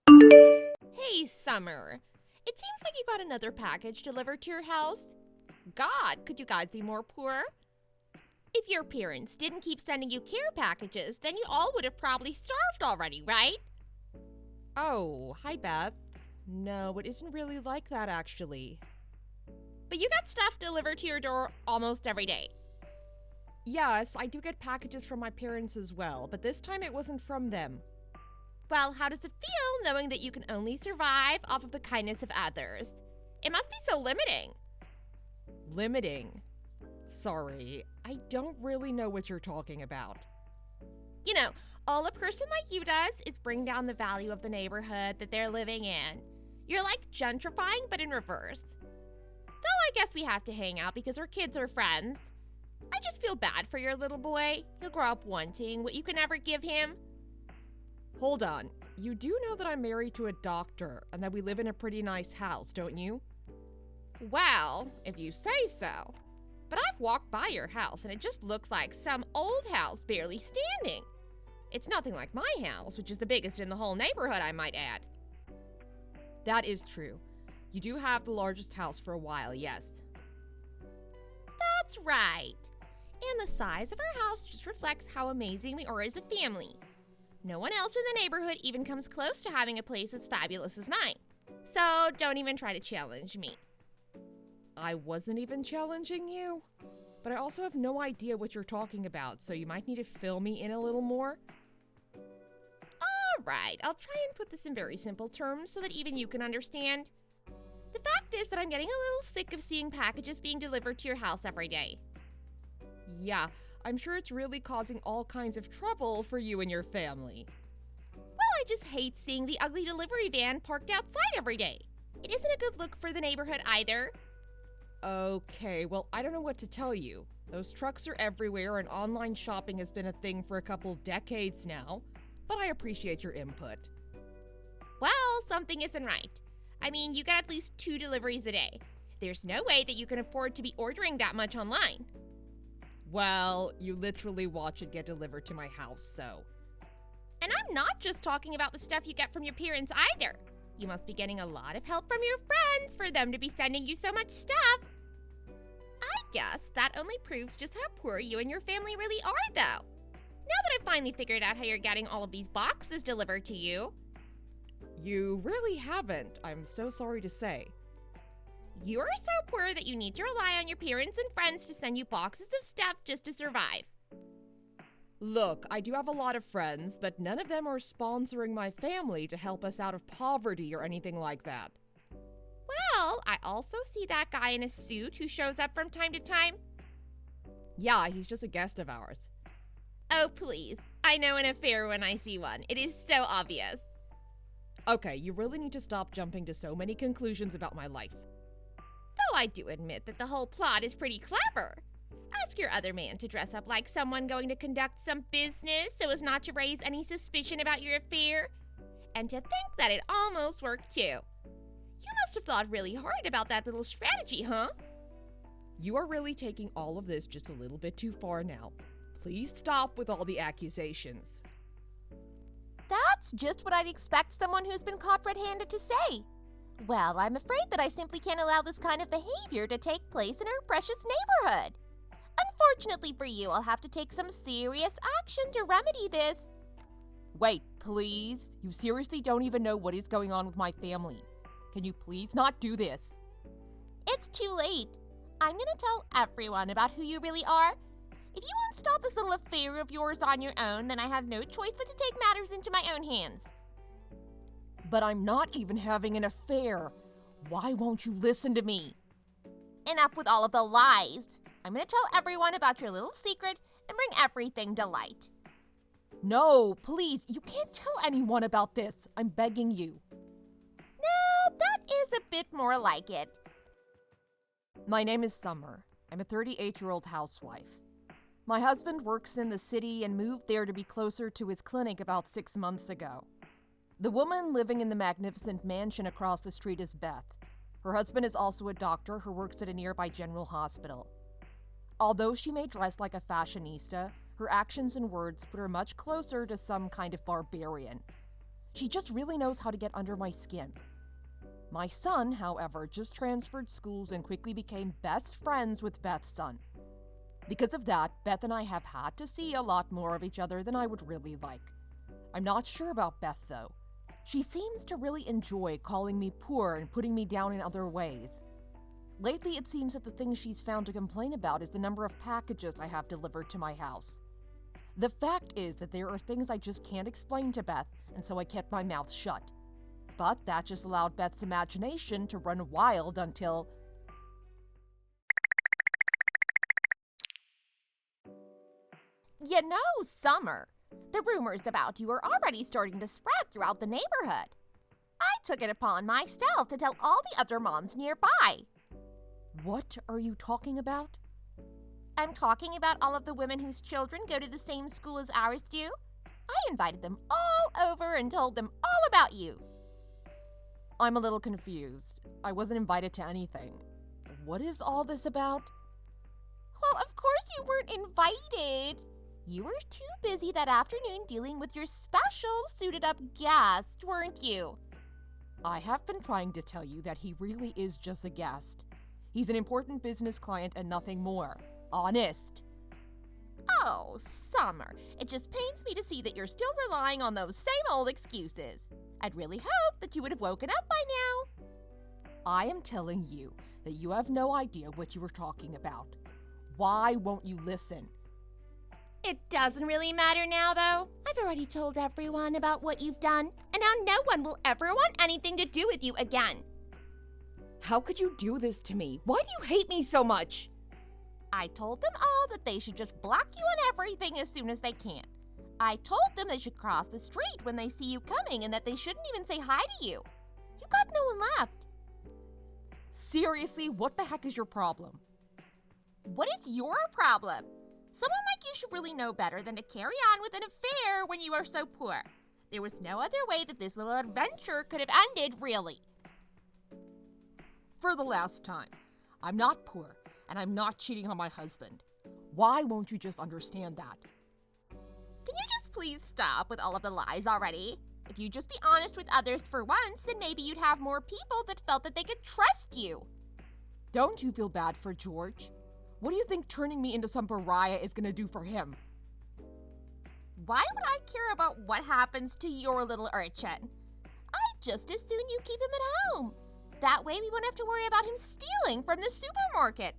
Hey, Summer. It seems like you got another package delivered to your house. God, could you guys be more poor? If your parents didn't keep sending you care packages, then you all would have probably starved already, right? Oh, hi, Beth. No, it isn't really like that, actually. But you got stuff delivered to your door almost every day. Yes, I do get packages from my parents as well, but this time it wasn't from them. Well, how does it feel knowing that you can only survive off of the kindness of others? It must be so limiting. Limiting? Sorry, I don't really know what you're talking about. You know, all a person like you does is bring down the value of the neighborhood that they're living in. You're like gentrifying, but in reverse. Though I guess we have to hang out because our kids are friends. I just feel bad for your little boy. He'll grow up wanting what you can never give him. Hold on, you do know that I'm married to a doctor and that we live in a pretty nice house, don't you? Well, if you say so. But I've walked by your house and it just looks like some old house barely standing. It's nothing like my house, which is the biggest in the whole neighborhood, I might add. That is true. You do have the largest house for a while, yes. That's right. And the size of our house just reflects how amazing we are as a family. No one else in the neighborhood even comes close to having a place as fabulous as mine. So don't even try to challenge me. I wasn't even challenging you, but I also have no idea what you're talking about, so you might need to fill me in a little more. All right, I'll try and put this in very simple terms so that even you can understand. The fact is that I'm getting a little sick of seeing packages being delivered to your house every day. Yeah, I'm sure it's really causing all kinds of trouble for you and your family. Well, I just hate seeing the ugly delivery van parked outside every day. It isn't a good look for the neighborhood either. Okay, well, I don't know what to tell you. Those trucks are everywhere and online shopping has been a thing for a couple decades now, but I appreciate your input. Well, something isn't right. I mean, you get at least 2 deliveries a day. There's no way that you can afford to be ordering that much online. Well, you literally watch it get delivered to my house, so. And I'm not just talking about the stuff you get from your parents either. You must be getting a lot of help from your friends for them to be sending you so much stuff. I guess that only proves just how poor you and your family really are, though. Now that I've finally figured out how you're getting all of these boxes delivered to you. You really haven't, I'm so sorry to say. You're so poor that you need to rely on your parents and friends to send you boxes of stuff just to survive. Look, I do have a lot of friends, but none of them are sponsoring my family to help us out of poverty or anything like that. Well, I also see that guy in a suit who shows up from time to time. Yeah, he's just a guest of ours. Oh, please. I know an affair when I see one. It is so obvious. Okay, you really need to stop jumping to so many conclusions about my life. Though I do admit that the whole plot is pretty clever. Ask your other man to dress up like someone going to conduct some business so as not to raise any suspicion about your affair. And to think that it almost worked too. You must have thought really hard about that little strategy, huh? You are really taking all of this just a little bit too far now. Please stop with all the accusations. That's just what I'd expect someone who's been caught red-handed to say. Well, I'm afraid that I simply can't allow this kind of behavior to take place in our precious neighborhood. Unfortunately for you, I'll have to take some serious action to remedy this. Wait, please? You seriously don't even know what is going on with my family. Can you please not do this? It's too late. I'm gonna tell everyone about who you really are. If you won't stop this little affair of yours on your own, then I have no choice but to take matters into my own hands. But I'm not even having an affair. Why won't you listen to me? Enough with all of the lies. I'm gonna tell everyone about your little secret and bring everything to light. No, please, you can't tell anyone about this. I'm begging you. Now, that is a bit more like it. My name is Summer. I'm a 38-year-old housewife. My husband works in the city and moved there to be closer to his clinic about 6 months ago. The woman living in the magnificent mansion across the street is Beth. Her husband is also a doctor who works at a nearby general hospital. Although she may dress like a fashionista, her actions and words put her much closer to some kind of barbarian. She just really knows how to get under my skin. My son, however, just transferred schools and quickly became best friends with Beth's son. Because of that, Beth and I have had to see a lot more of each other than I would really like. I'm not sure about Beth, though. She seems to really enjoy calling me poor and putting me down in other ways. Lately, it seems that the thing she's found to complain about is the number of packages I have delivered to my house. The fact is that there are things I just can't explain to Beth, and so I kept my mouth shut. But that just allowed Beth's imagination to run wild until... You know, Summer, the rumors about you are already starting to spread throughout the neighborhood. I took it upon myself to tell all the other moms nearby. What are you talking about? I'm talking about all of the women whose children go to the same school as ours do. I invited them all over and told them all about you. I'm a little confused. I wasn't invited to anything. What is all this about? Well, of course you weren't invited. You were too busy that afternoon dealing with your special suited-up guest, weren't you? I have been trying to tell you that he really is just a guest. He's an important business client and nothing more. Honest. Oh, Summer, it just pains me to see that you're still relying on those same old excuses. I'd really hoped that you would have woken up by now. I am telling you that you have no idea what you were talking about. Why won't you listen? It doesn't really matter now, though. I've already told everyone about what you've done, and now no one will ever want anything to do with you again. How could you do this to me? Why do you hate me so much? I told them all that they should just block you on everything as soon as they can. I told them they should cross the street when they see you coming and that they shouldn't even say hi to you. You got no one left. Seriously, what the heck is your problem? What is your problem? Someone like you should really know better than to carry on with an affair when you are so poor. There was no other way that this little adventure could have ended, really. For the last time, I'm not poor, and I'm not cheating on my husband. Why won't you just understand that? Can you just please stop with all of the lies already? If you'd just be honest with others for once, then maybe you'd have more people that felt that they could trust you. Don't you feel bad for George? What do you think turning me into some pariah is gonna do for him? Why would I care about what happens to your little urchin? I'd just as soon you keep him at home. That way we won't have to worry about him stealing from the supermarket.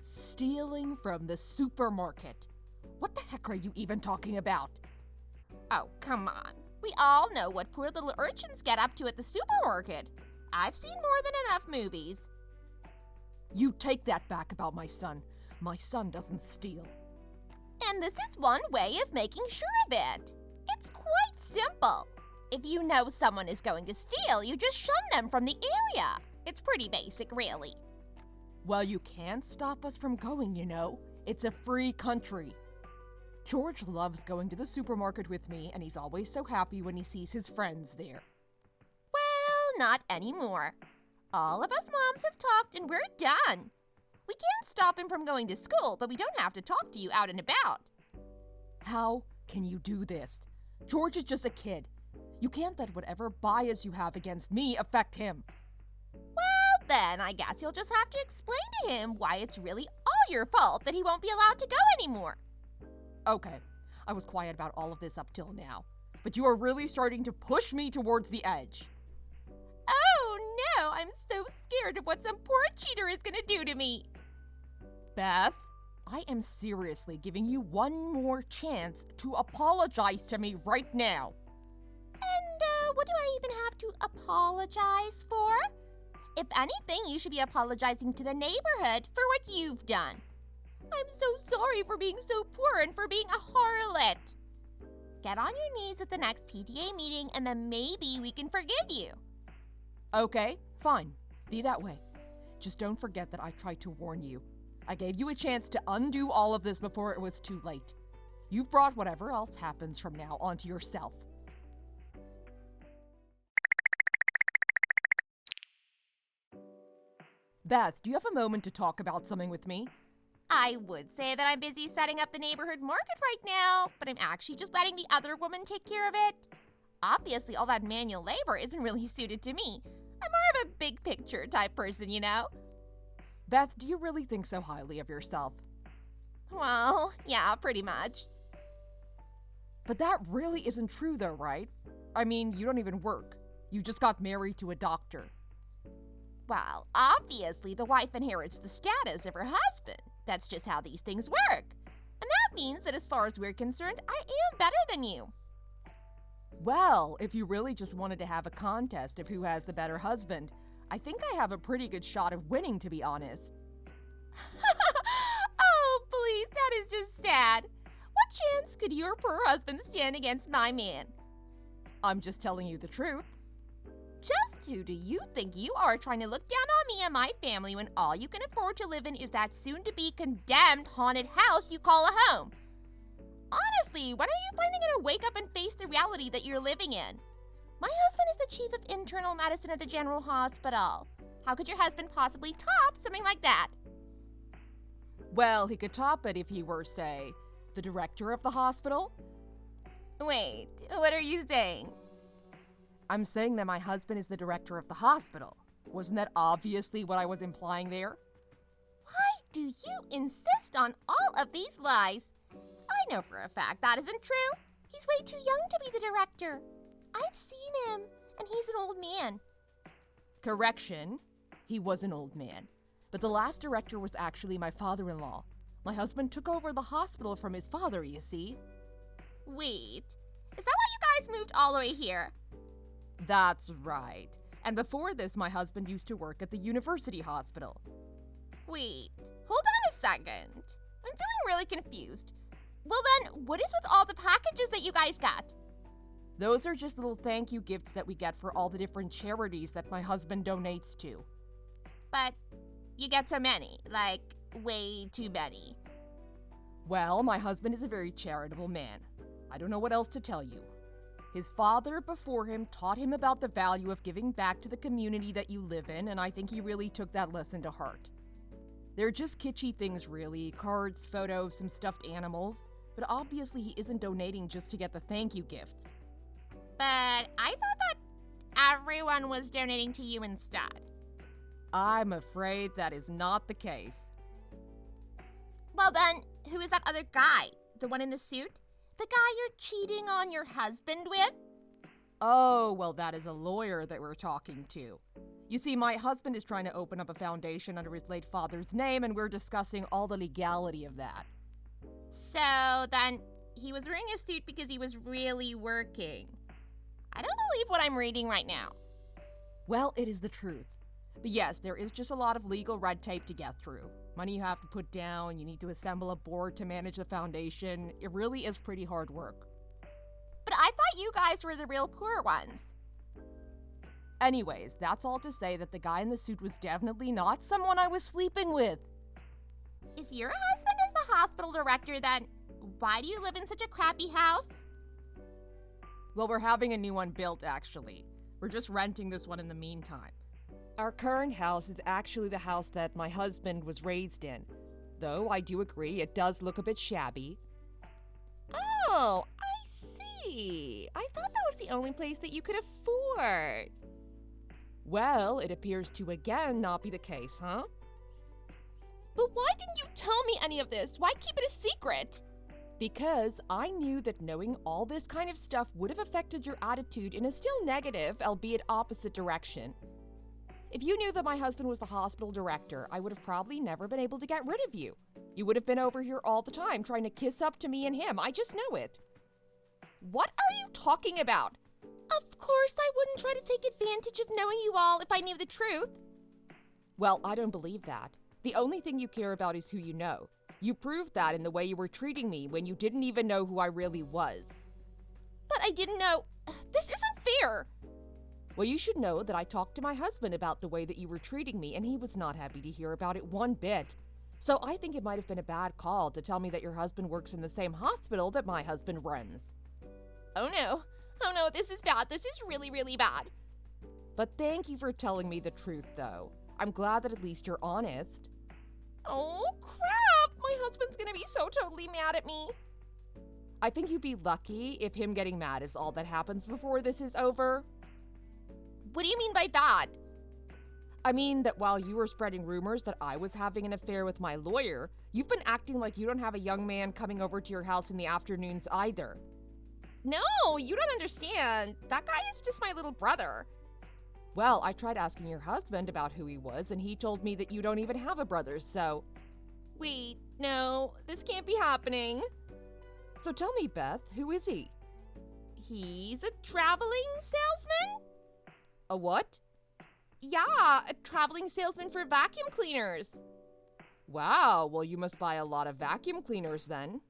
Stealing from the supermarket? What the heck are you even talking about? Oh, come on. We all know what poor little urchins get up to at the supermarket. I've seen more than enough movies. You take that back about my son. My son doesn't steal. And this is one way of making sure of it. It's quite simple. If you know someone is going to steal, you just shun them from the area. It's pretty basic, really. Well, you can't stop us from going, you know. It's a free country. George loves going to the supermarket with me, and he's always so happy when he sees his friends there. Well, not anymore. All of us moms have talked and we're done. We can't stop him from going to school, but we don't have to talk to you out and about. How can you do this? George is just a kid. You can't let whatever bias you have against me affect him. Well, then I guess you'll just have to explain to him why it's really all your fault that he won't be allowed to go anymore. Okay, I was quiet about all of this up till now, but you are really starting to push me towards the edge. Oh no, I'm so scared of what some poor cheater is gonna do to me. Beth, I am seriously giving you one more chance to apologize to me right now. And what do I even have to apologize for? If anything, you should be apologizing to the neighborhood for what you've done. I'm so sorry for being so poor and for being a harlot. Get on your knees at the next PTA meeting and then maybe we can forgive you. Okay, fine. Be that way. Just don't forget that I tried to warn you. I gave you a chance to undo all of this before it was too late. You've brought whatever else happens from now onto yourself. Beth, do you have a moment to talk about something with me? I would say that I'm busy setting up the neighborhood market right now, but I'm actually just letting the other woman take care of it. Obviously, all that manual labor isn't really suited to me. I'm more of a big picture type person, you know? Beth, do you really think so highly of yourself? Well, yeah, pretty much. But that really isn't true though, right? I mean, you don't even work. You just got married to a doctor. Well, obviously, the wife inherits the status of her husband. That's just how these things work. And that means that as far as we're concerned, I am better than you. Well, if you really just wanted to have a contest of who has the better husband, I think I have a pretty good shot of winning, to be honest. Oh, please, that is just sad. What chance could your poor husband stand against my man? I'm just telling you the truth. Just who do you think you are trying to look down on me and my family when all you can afford to live in is that soon-to-be condemned haunted house you call a home? Honestly, when are you finally going to wake up and face the reality that you're living in? My husband is the chief of internal medicine at the general hospital. How could your husband possibly top something like that? Well, he could top it if he were, say, the director of the hospital. Wait, what are you saying? I'm saying that my husband is the director of the hospital. Wasn't that obviously what I was implying there? Why do you insist on all of these lies? I know for a fact that isn't true. He's way too young to be the director. I've seen him, and he's an old man. Correction, he was an old man. But the last director was actually my father-in-law. My husband took over the hospital from his father, you see. Wait, is that why you guys moved all the way here? That's right. And before this, my husband used to work at the university hospital. Wait, hold on a second. I'm feeling really confused. Well then, what is with all the packages that you guys got? Those are just little thank you gifts that we get for all the different charities that my husband donates to. But you get so many, like way too many. Well, my husband is a very charitable man. I don't know what else to tell you. His father before him taught him about the value of giving back to the community that you live in, and I think he really took that lesson to heart. They're just kitschy things, really. Cards, photos, some stuffed animals. But obviously he isn't donating just to get the thank you gifts. But I thought that everyone was donating to you instead. I'm afraid that is not the case. Well then, who is that other guy? The one in the suit? The guy you're cheating on your husband with? Oh, well, that is a lawyer that we're talking to. You see, my husband is trying to open up a foundation under his late father's name, and we're discussing all the legality of that. So then, he was wearing a suit because he was really working. I don't believe what I'm reading right now. Well, it is the truth. But yes, there is just a lot of legal red tape to get through. Money you have to put down, you need to assemble a board to manage the foundation. It really is pretty hard work. But I thought you guys were the real poor ones. Anyways, that's all to say that the guy in the suit was definitely not someone I was sleeping with. If your husband is the hospital director, then why do you live in such a crappy house? Well, we're having a new one built, actually. We're just renting this one in the meantime. Our current house is actually the house that my husband was raised in. Though I do agree, it does look a bit shabby. Oh, I see. I thought that was the only place that you could afford. Well, it appears to again not be the case, huh? But why didn't you tell me any of this? Why keep it a secret? Because I knew that knowing all this kind of stuff would have affected your attitude in a still negative, albeit opposite direction. If you knew that my husband was the hospital director, I would have probably never been able to get rid of you. You would have been over here all the time trying to kiss up to me and him. I just know it. What are you talking about? Of course I wouldn't try to take advantage of knowing you all if I knew the truth. Well, I don't believe that. The only thing you care about is who you know. You proved that in the way you were treating me when you didn't even know who I really was. But I didn't know. This isn't fair. Well, you should know that I talked to my husband about the way that you were treating me, and he was not happy to hear about it one bit. So I think it might have been a bad call to tell me that your husband works in the same hospital that my husband runs. Oh no, this is bad. This is really, really bad. But thank you for telling me the truth, though. I'm glad that at least you're honest. Oh, crap! My husband's gonna be so totally mad at me. I think you'd be lucky if him getting mad is all that happens before this is over. What do you mean by that? I mean that while you were spreading rumors that I was having an affair with my lawyer, you've been acting like you don't have a young man coming over to your house in the afternoons either. No, you don't understand. That guy is just my little brother. Well, I tried asking your husband about who he was, and he told me that you don't even have a brother, so... Wait, no, this can't be happening. So tell me, Beth, who is he? He's a traveling salesman? A what? Yeah, a traveling salesman for vacuum cleaners. Wow, well, you must buy a lot of vacuum cleaners then.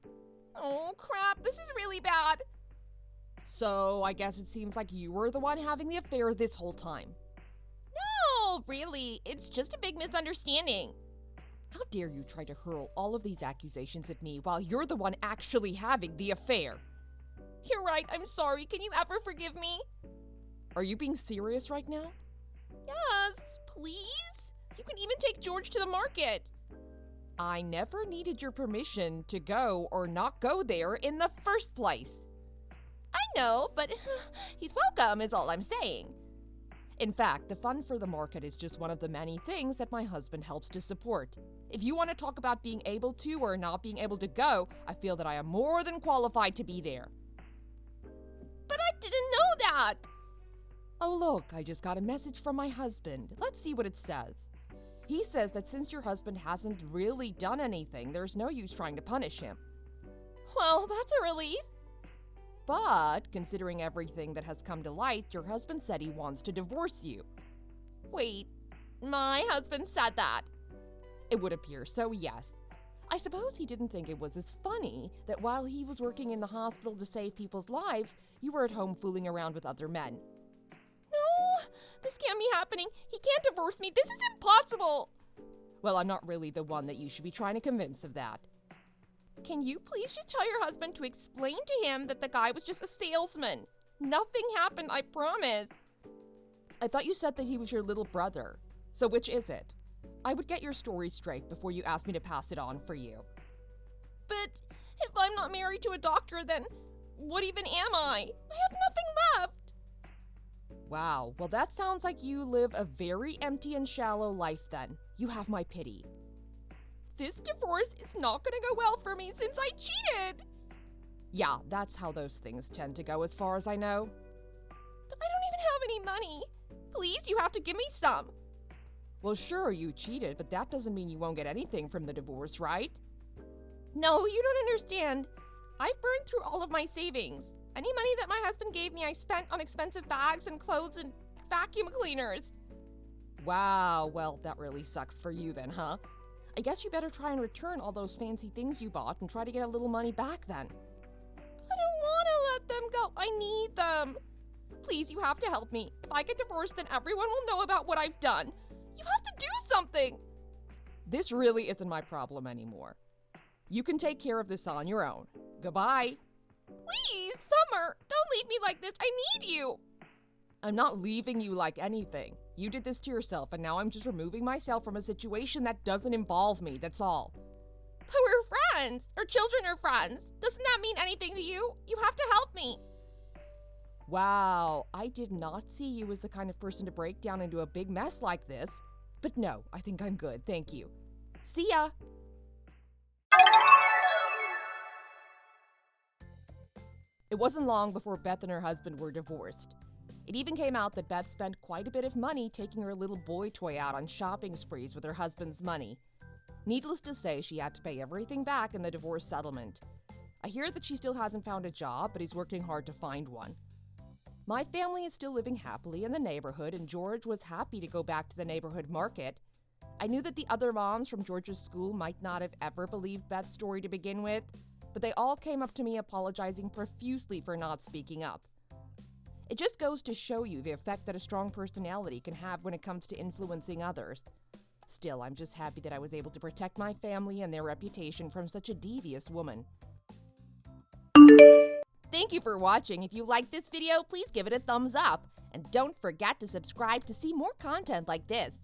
Oh, crap, this is really bad. So I guess it seems like you were the one having the affair this whole time. No, really, it's just a big misunderstanding. How dare you try to hurl all of these accusations at me while you're the one actually having the affair? You're right, I'm sorry. Can you ever forgive me? Are you being serious right now? Yes, please? You can even take George to the market. I never needed your permission to go or not go there in the first place. I know, but he's welcome is all I'm saying. In fact, the fund for the market is just one of the many things that my husband helps to support. If you want to talk about being able to or not being able to go, I feel that I am more than qualified to be there. But I didn't know that. Oh look, I just got a message from my husband. Let's see what it says. He says that since your husband hasn't really done anything, there's no use trying to punish him. Well, that's a relief. But, considering everything that has come to light, your husband said he wants to divorce you. Wait, my husband said that? It would appear so, yes. I suppose he didn't think it was as funny that while he was working in the hospital to save people's lives, you were at home fooling around with other men. No, this can't be happening. He can't divorce me. This is impossible. Well, I'm not really the one that you should be trying to convince of that. Can you please just tell your husband to explain to him that the guy was just a salesman? Nothing happened, I promise. I thought you said that he was your little brother. So which is it? I would get your story straight before you asked me to pass it on for you. But if I'm not married to a doctor, then what even am I? I have nothing left. Wow, well that sounds like you live a very empty and shallow life then. You have my pity. This divorce is not gonna go well for me since I cheated. Yeah, that's how those things tend to go as far as I know. But I don't even have any money. Please, you have to give me some. Well, sure, you cheated, but that doesn't mean you won't get anything from the divorce, right? No, you don't understand. I've burned through all of my savings. Any money that my husband gave me, I spent on expensive bags and clothes and vacuum cleaners. Wow, well, that really sucks for you then, huh? I guess you better try and return all those fancy things you bought and try to get a little money back then. I don't want to let them go. I need them. Please, you have to help me. If I get divorced, then everyone will know about what I've done. You have to do something. This really isn't my problem anymore. You can take care of this on your own. Goodbye. Please, Summer, don't leave me like this. I need you. I'm not leaving you like anything. You did this to yourself, and now I'm just removing myself from a situation that doesn't involve me, that's all. But we're friends. Our children are friends. Doesn't that mean anything to you? You have to help me. Wow, I did not see you as the kind of person to break down into a big mess like this. But no, I think I'm good, thank you. See ya! It wasn't long before Beth and her husband were divorced. It even came out that Beth spent quite a bit of money taking her little boy toy out on shopping sprees with her husband's money. Needless to say, she had to pay everything back in the divorce settlement. I hear that she still hasn't found a job, but is working hard to find one. My family is still living happily in the neighborhood, and George was happy to go back to the neighborhood market. I knew that the other moms from George's school might not have ever believed Beth's story to begin with, but they all came up to me apologizing profusely for not speaking up. It just goes to show you the effect that a strong personality can have when it comes to influencing others. Still, I'm just happy that I was able to protect my family and their reputation from such a devious woman. Thank you for watching. If you liked this video, please give it a thumbs up. And don't forget to subscribe to see more content like this.